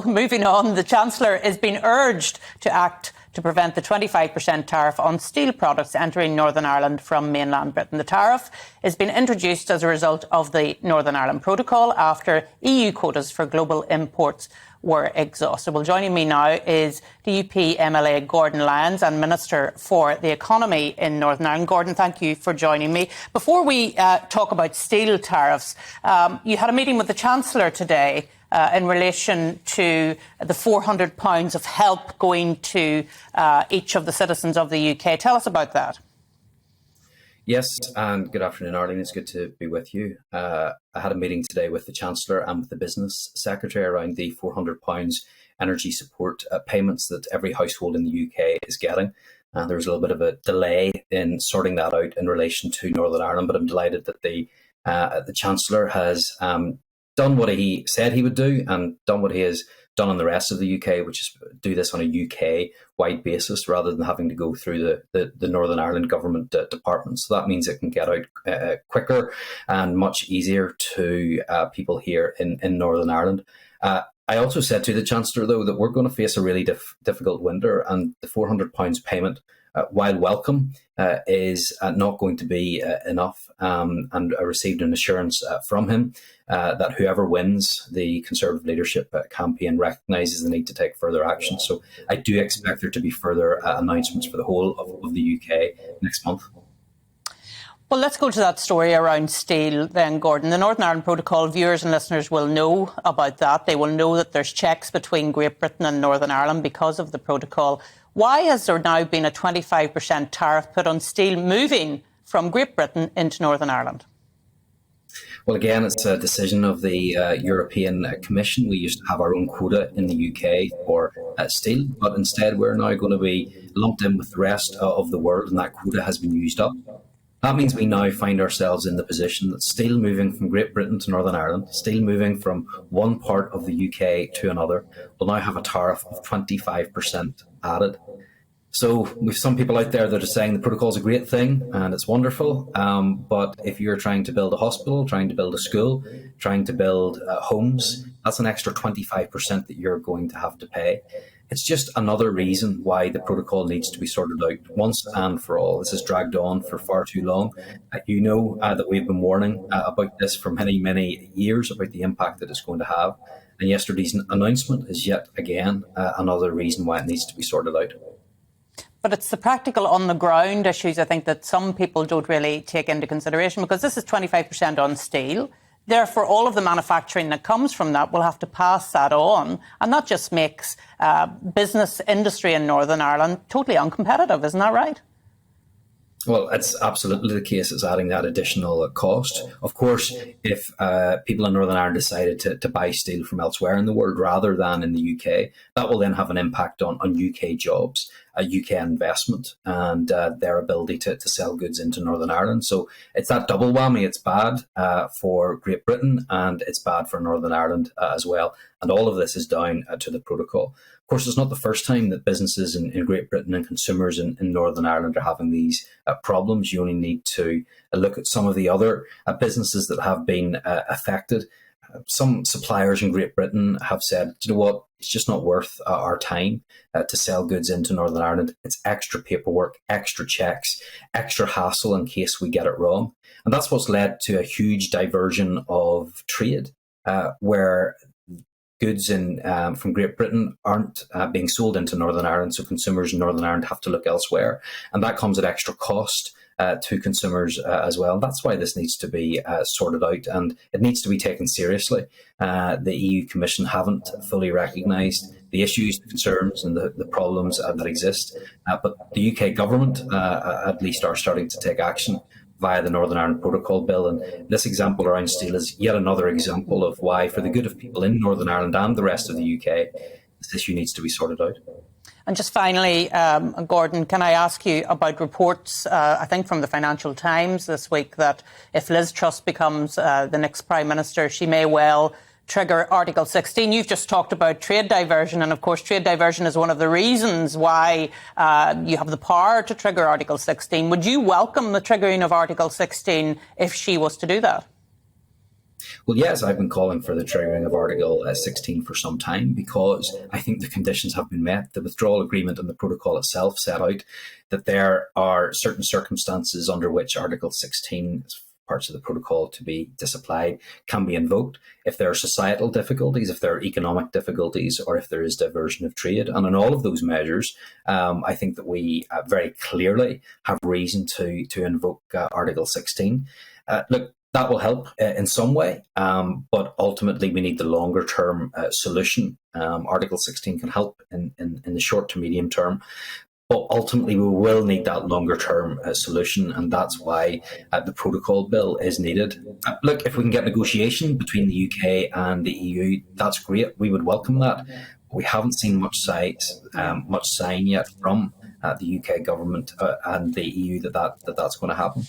Moving on, the Chancellor is being urged to act to prevent the 25% tariff on steel products entering Northern Ireland from mainland Britain. The tariff is being introduced as a result of the Northern Ireland Protocol after EU quotas for global imports were exhausted. Well, joining me now is DUP MLA Gordon Lyons and Minister for the Economy in Northern Ireland. Gordon, thank you for joining me. Before we talk about steel tariffs, you had a meeting with the Chancellor today in relation to the £400 of help going to each of the citizens of the UK. Tell us about that. Yes, and good afternoon, Arlene. It's good to be with you. I had a meeting today with the Chancellor and with the Business Secretary around the £400 energy support payments that every household in the UK is getting. There was a little bit of a delay in sorting that out in relation to Northern Ireland, but I'm delighted that the Chancellor has done what he said he would do and done what he has done in the rest of the UK, which is do this on a UK-wide basis rather than having to go through the Northern Ireland government department. So that means it can get out quicker and much easier to people here in Northern Ireland. I also said to the Chancellor, though, that we're going to face a really difficult winter, and the £400 payment, while welcome, is not going to be enough. And I received an assurance from him that whoever wins the Conservative leadership campaign recognises the need to take further action. So I do expect there to be further announcements for the whole of the UK next month. Well, let's go to that story around steel then, Gordon. The Northern Ireland Protocol, viewers and listeners will know about that. They will know that there's checks between Great Britain and Northern Ireland because of the protocol. Why has there now been a 25% tariff put on steel moving from Great Britain into Northern Ireland? Well, again, it's a decision of the European Commission. We used to have our own quota in the UK for steel, but instead we're now going to be lumped in with the rest of the world, and that quota has been used up. That means we now find ourselves in the position that steel moving from Great Britain to Northern Ireland, steel moving from one part of the UK to another, will now have a tariff of 25% added. So we've some people out there that are saying the protocol is a great thing and it's wonderful, but if you're trying to build a hospital, trying to build a school, trying to build homes, that's an extra 25% that you're going to have to pay. It's just another reason why the protocol needs to be sorted out once and for all. This has dragged on for far too long. You know that we've been warning about this for many, many years, about the impact that it's going to have. And yesterday's announcement is yet again another reason why it needs to be sorted out. But it's the practical on-the-ground issues, I think, that some people don't really take into consideration, because this is 25% on steel. Therefore, all of the manufacturing that comes from that will have to pass that on. And that just makes business industry in Northern Ireland totally uncompetitive. Isn't that right? Well, it's absolutely the case. It's adding that additional cost. Of course, if people in Northern Ireland decided to buy steel from elsewhere in the world rather than in the UK, that will then have an impact on UK jobs, UK investment, and their ability to sell goods into Northern Ireland. So it's that double whammy. It's bad for Great Britain and it's bad for Northern Ireland as well. And all of this is down to the protocol. Of course, it's not the first time that businesses in Great Britain and consumers in Northern Ireland are having these problems. You only need to look at some of the other businesses that have been affected. Some suppliers in Great Britain have said, you know what, it's just not worth our time to sell goods into Northern Ireland. It's extra paperwork, extra checks, extra hassle in case we get it wrong. And that's what's led to a huge diversion of trade, where goods from Great Britain aren't being sold into Northern Ireland, so consumers in Northern Ireland have to look elsewhere. And that comes at extra cost to consumers as well. That's why this needs to be sorted out, and it needs to be taken seriously. The EU Commission haven't fully recognised the issues, the concerns and the problems that exist. But the UK government at least are starting to take action via the Northern Ireland Protocol Bill. And this example around steel is yet another example of why, for the good of people in Northern Ireland and the rest of the UK, this issue needs to be sorted out. And just finally, Gordon, can I ask you about reports, I think from the Financial Times this week, that if Liz Truss becomes the next Prime Minister, she may well trigger Article 16. You've just talked about trade diversion, and of course trade diversion is one of the reasons why you have the power to trigger Article 16. Would you welcome the triggering of Article 16 if she was to do that? Well, yes, I've been calling for the triggering of Article 16 for some time because I think the conditions have been met. The withdrawal agreement and the protocol itself set out that there are certain circumstances under which Article 16, parts of the protocol to be disapplied, can be invoked if there are societal difficulties, if there are economic difficulties, or if there is diversion of trade. And in all of those measures, I think that we very clearly have reason to invoke Article 16. Look, that will help in some way, but ultimately we need the longer term solution. Article 16 can help in the short to medium term, but ultimately we will need that longer term solution, and that's why the protocol bill is needed. Look, if we can get negotiation between the UK and the EU, that's great. We would welcome that. We haven't seen much sign yet from the UK government and the EU that's going to happen.